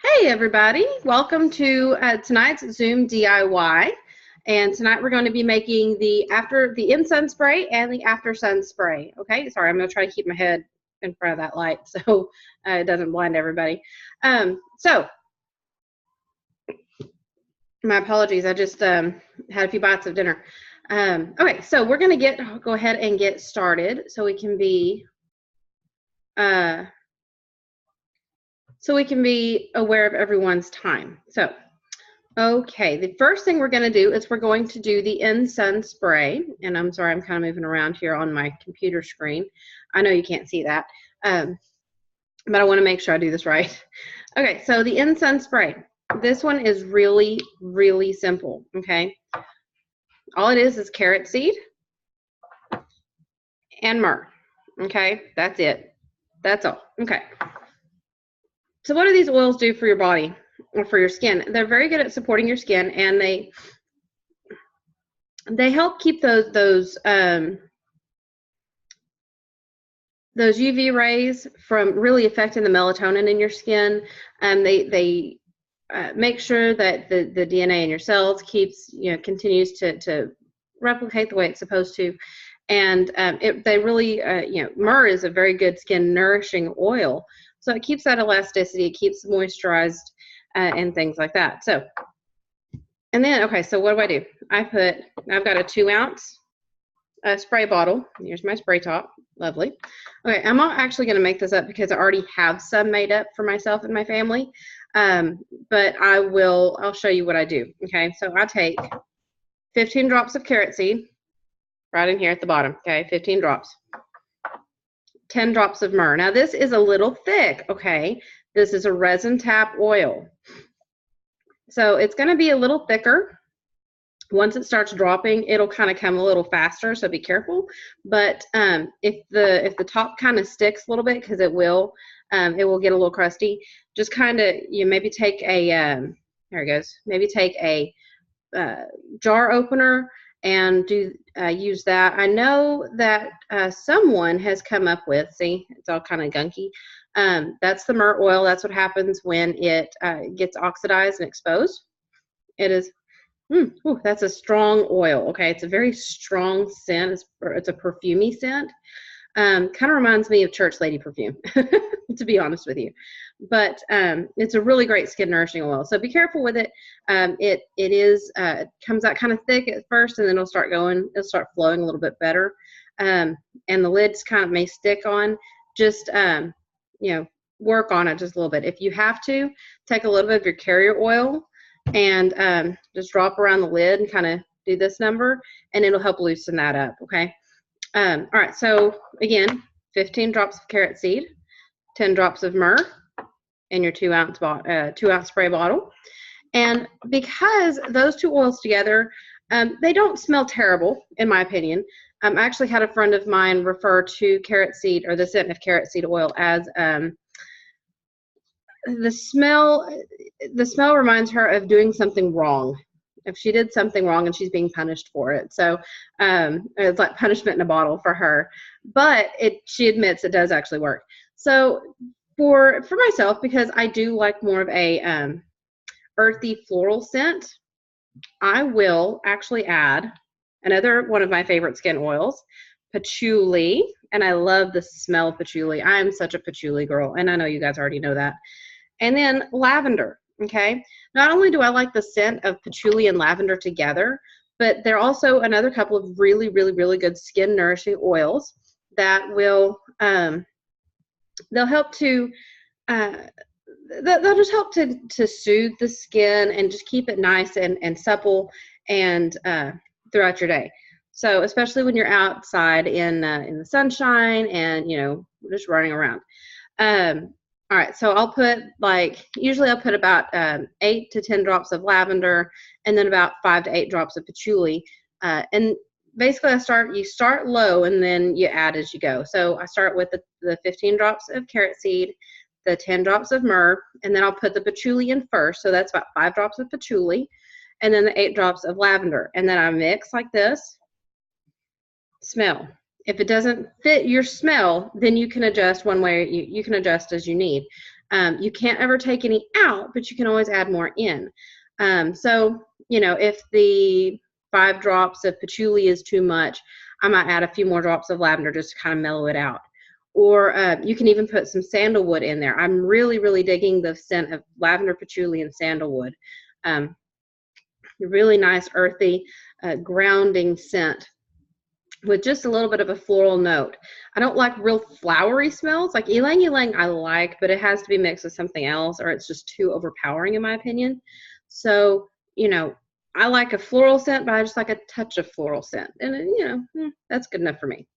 Hey everybody, welcome to tonight's Zoom DIY. And tonight we're going to be making the in sun spray and the after sun spray. Okay, sorry, I'm going to try to keep my head in front of that light so it doesn't blind everybody. So my apologies, I just had a few bites of dinner. Okay, so we're going to go ahead and get started so we can be aware of everyone's time. So, okay, the first thing we're going to do is we're going to do the in sun spray. And I'm sorry, I'm kind of moving around here on my computer screen. I know you can't see that, but I want to make sure I do this right. Okay, so the in sun spray. This one is really, really simple, okay? All it is carrot seed and myrrh, okay? That's it. That's all, okay. So what do these oils do for your body or for your skin? They're very good at supporting your skin, and they help keep those UV rays from really affecting the melatonin in your skin. They make sure that the DNA in your cells continues to replicate the way it's supposed to, and they really myrrh is a very good skin nourishing oil, so it keeps that elasticity, it keeps it moisturized, and things like that. So, and then okay, so what do? I've got a 2-ounce spray bottle. Here's my spray top. Lovely. Okay, I'm not actually going to make this up because I already have some made up for myself and my family, but I'll show you what I do. Okay, so I take 15 drops of carrot seed right in here at the bottom. Okay, 15 drops. 10 drops of myrrh. Now this is a little thick, okay? This is a resin tap oil. So it's going to be a little thicker. Once it starts dropping, it'll kind of come a little faster, so be careful. But if the top kind of sticks a little bit, because it will get a little crusty, just kind of maybe take a there it goes. Maybe take a jar opener and use that. I know that someone has come up with, see, it's all kind of gunky. That's the myrrh oil. That's what happens when it gets oxidized and exposed. It is. Ooh, that's a strong oil. Okay, it's a very strong scent. It's a perfumey scent. Kind of reminds me of church lady perfume, to be honest with you. But it's a really great skin nourishing oil. So be careful with it. It comes out kind of thick at first, and then it'll start flowing a little bit better. And the lids kind of may stick on. Just work on it just a little bit. If you have to, take a little bit of your carrier oil and just drop around the lid and kind of do this number, and it'll help loosen that up. Okay. All right, so again, 15 drops of carrot seed, 10 drops of myrrh in your 2-ounce spray bottle. And because those two oils together, they don't smell terrible, in my opinion. I actually had a friend of mine refer to carrot seed, or the scent of carrot seed oil, as the smell reminds her of doing something wrong. If she did something wrong and she's being punished for it. So it's like punishment in a bottle for her. But she admits it does actually work. So for myself, because I do like more of a earthy floral scent, I will actually add another one of my favorite skin oils, patchouli. And I love the smell of patchouli. I am such a patchouli girl, and I know you guys already know that. And then lavender. Okay, not only do I like the scent of patchouli and lavender together, but there are also another couple of really, really, really good skin nourishing oils that will they'll help to they'll just help to soothe the skin and just keep it nice and supple and throughout your day. So especially when you're outside in the sunshine and just running around. All right, so I'll put usually I'll put about 8 to 10 drops of lavender, and then about 5 to 8 drops of patchouli. And basically you start low and then you add as you go. So I start with the 15 drops of carrot seed, the 10 drops of myrrh, and then I'll put the patchouli in first. So that's about 5 drops of patchouli, and then the 8 drops of lavender. And then I mix like this. Smell. If it doesn't fit your smell, then you can adjust one way. You can adjust as you need. You can't ever take any out, but you can always add more in. So, you know, if the 5 drops of patchouli is too much, I might add a few more drops of lavender just to kind of mellow it out. Or you can even put some sandalwood in there. I'm really, really digging the scent of lavender, patchouli, and sandalwood. Really nice, earthy, grounding scent with just a little bit of a floral note. I don't like real flowery smells. Like ylang ylang I like, but it has to be mixed with something else or it's just too overpowering in my opinion. So, you know, I like a floral scent, but I just like a touch of floral scent. And, you know, that's good enough for me.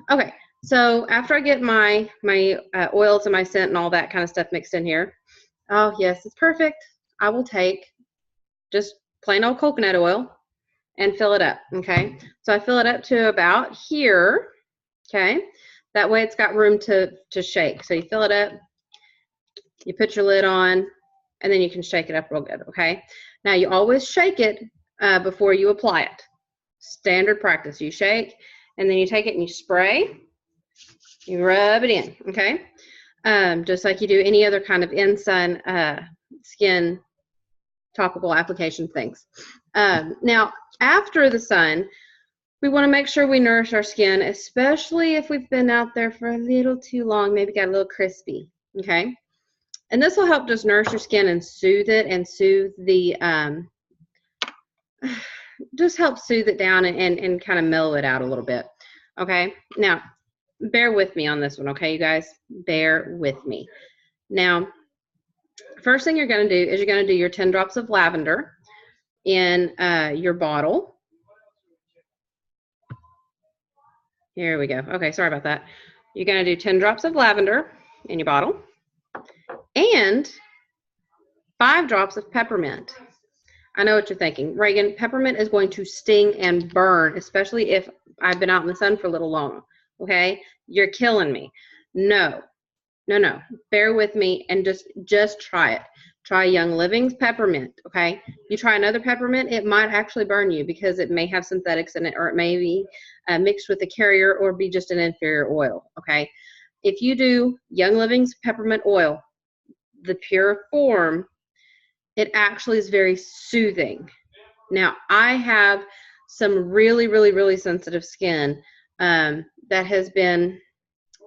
Okay, so after I get my oils and my scent and all that kind of stuff mixed in here, oh, yes, it's perfect. I will take just plain old coconut oil and fill it up, okay? So I fill it up to about here, okay? That way it's got room to shake. So you fill it up, you put your lid on, and then you can shake it up real good, okay? Now you always shake it before you apply it. Standard practice. You shake, and then you take it and you spray. You rub it in, okay? Just like you do any other kind of in-sun skin topical application things. Now, after the sun, we want to make sure we nourish our skin, especially if we've been out there for a little too long, maybe got a little crispy, okay? And this will help just nourish your skin and soothe it and soothe the, just help soothe it down and kind of mellow it out a little bit, okay? Now, bear with me on this one, okay, you guys? Bear with me. Now, first thing you're going to do is you're going to do your 10 drops of lavender in your bottle. Here we go. Okay, sorry about that. You're going to do 10 drops of lavender in your bottle and 5 drops of peppermint. I know what you're thinking. Reagan, peppermint is going to sting and burn, especially if I've been out in the sun for a little long. Okay? You're killing me. No. No, no. Bear with me and just try it. Try Young Living's peppermint, okay? You try another peppermint, it might actually burn you because it may have synthetics in it or it may be mixed with a carrier or be just an inferior oil, okay? If you do Young Living's peppermint oil, the pure form, it actually is very soothing. Now, I have some really, really, really sensitive skin that has been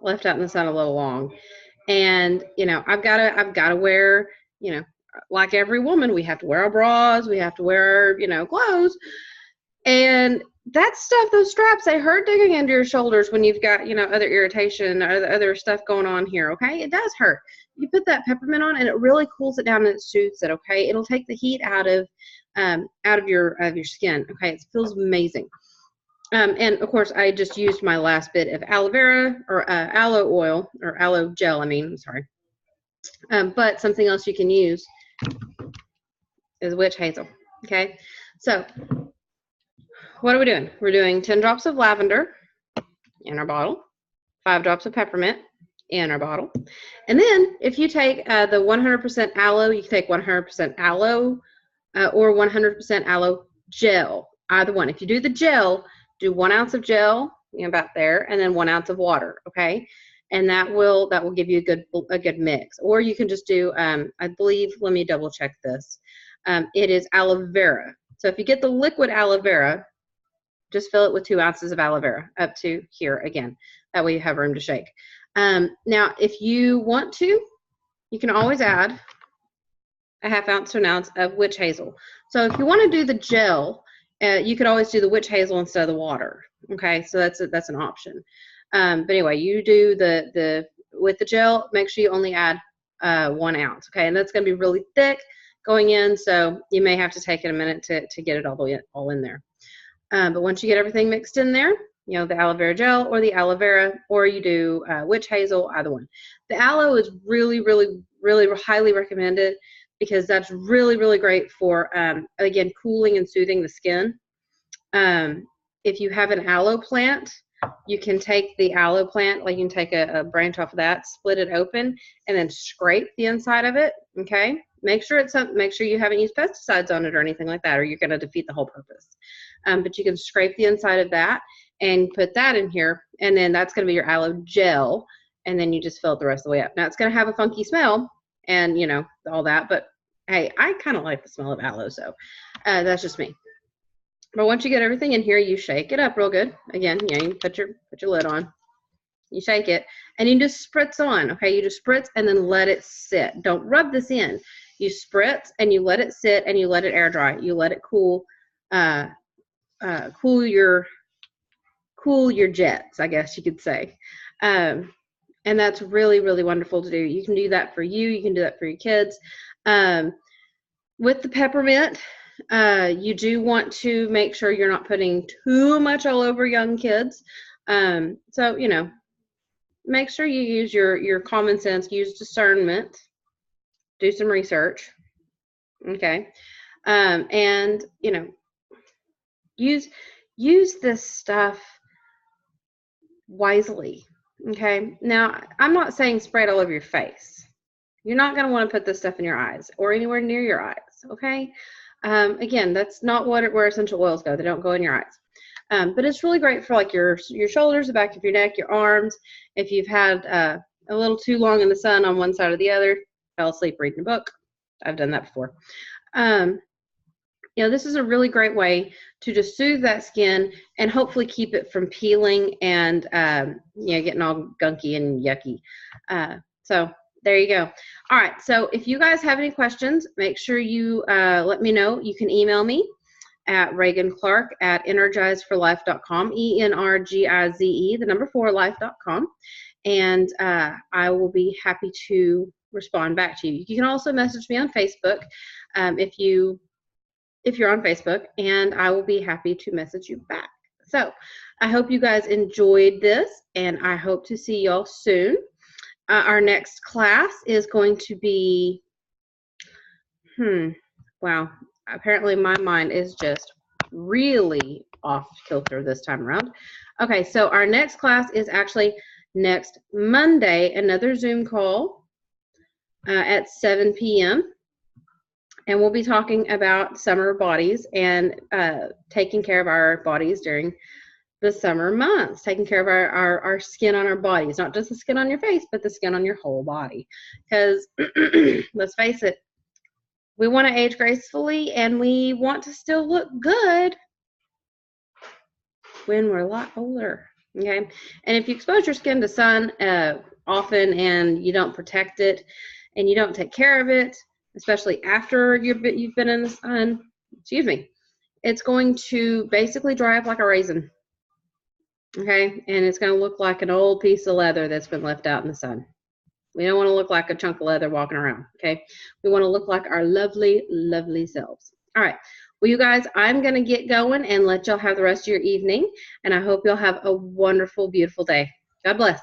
left out in the sun a little long. And, you know, I've got to wear, you know, like every woman, we have to wear our bras, we have to wear, you know, clothes. And that stuff, those straps, they hurt digging into your shoulders when you've got, you know, other irritation or other stuff going on here, okay? It does hurt. You put that peppermint on and it really cools it down and it soothes it, okay? It'll take the heat out of your skin, okay? It feels amazing. And of course, I just used my last bit of aloe vera or aloe oil or aloe gel. I'm sorry. But something else you can use is witch hazel. Okay. So what are we doing? We're doing 10 drops of lavender in our bottle, 5 drops of peppermint in our bottle. And then if you take the 100% aloe, you can take 100% aloe or 100% aloe gel, either one. If you do the gel, do 1 ounce of gel, you know, about there, and then 1 ounce of water, okay? And that will give you a good mix. Or you can just do, I believe, let me double check this. It is aloe vera. So if you get the liquid aloe vera, just fill it with 2 ounces of aloe vera up to here again. That way you have room to shake. Now, if you want to, you can always add a 1/2 ounce to 1 ounce of witch hazel. So if you want to do the gel, you could always do the witch hazel instead of the water. Okay, so that's an option. But anyway, you do with the gel, make sure you only add 1 ounce. Okay, and that's going to be really thick going in, so you may have to take it a minute to get it all in there. But once you get everything mixed in there, you know, the aloe vera gel or the aloe vera, or you do witch hazel, either one. The aloe is really, really, really highly recommended because that's really, really great for, again, cooling and soothing the skin. If you have an aloe plant, you can take the aloe plant, like you can take a branch off of that, split it open, and then scrape the inside of it, okay? Make sure you haven't used pesticides on it or anything like that, or you're going to defeat the whole purpose. But you can scrape the inside of that and put that in here, and then that's going to be your aloe gel, and then you just fill it the rest of the way up. Now, it's going to have a funky smell and, you know, all that. But hey, I kind of like the smell of aloe, so that's just me. But once you get everything in here, you shake it up real good. Again, you know, you put your lid on. You shake it, and you just spritz on, okay? You just spritz and then let it sit. Don't rub this in. You spritz and you let it sit and you let it air dry. You let it cool, cool your jets, I guess you could say. And that's really, really wonderful to do. You can do that for you. You can do that for your kids. With the peppermint, you do want to make sure you're not putting too much all over young kids. So, you know, make sure you use your common sense, use discernment, do some research, okay? And, you know, use this stuff wisely, okay? Now, I'm not saying spray it all over your face. You're not going to want to put this stuff in your eyes or anywhere near your eyes, okay? Again, that's not where essential oils go. They don't go in your eyes. But it's really great for like your shoulders, the back of your neck, your arms. If you've had a little too long in the sun on one side or the other, fell asleep reading a book. I've done that before. You know, this is a really great way to just soothe that skin and hopefully keep it from peeling and, you know, getting all gunky and yucky. So there you go. All right. So if you guys have any questions, make sure you let me know. You can email me at reaganclark@energizeforlife.com, ENRGIZE, the number 4 life.com, and I will be happy to respond back to you. You can also message me on Facebook if you're on Facebook, and I will be happy to message you back. So I hope you guys enjoyed this, and I hope to see y'all soon. Our next class is going to be, wow. Apparently my mind is just really off kilter this time around. Okay, so our next class is actually next Monday, another Zoom call at 7 p.m. And we'll be talking about summer bodies and taking care of our bodies during the summer months, taking care of our skin on our bodies, not just the skin on your face, but the skin on your whole body. Because let's face it, we want to age gracefully and we want to still look good when we're a lot older, okay? And if you expose your skin to sun often and you don't protect it and you don't take care of it, especially after you've been in the sun, it's going to basically dry up like a raisin, okay? And it's going to look like an old piece of leather that's been left out in the sun. We don't want to look like a chunk of leather walking around, okay? We want to look like our lovely, lovely selves. All right. Well, you guys, I'm going to get going and let y'all have the rest of your evening, and I hope y'all have a wonderful, beautiful day. God bless.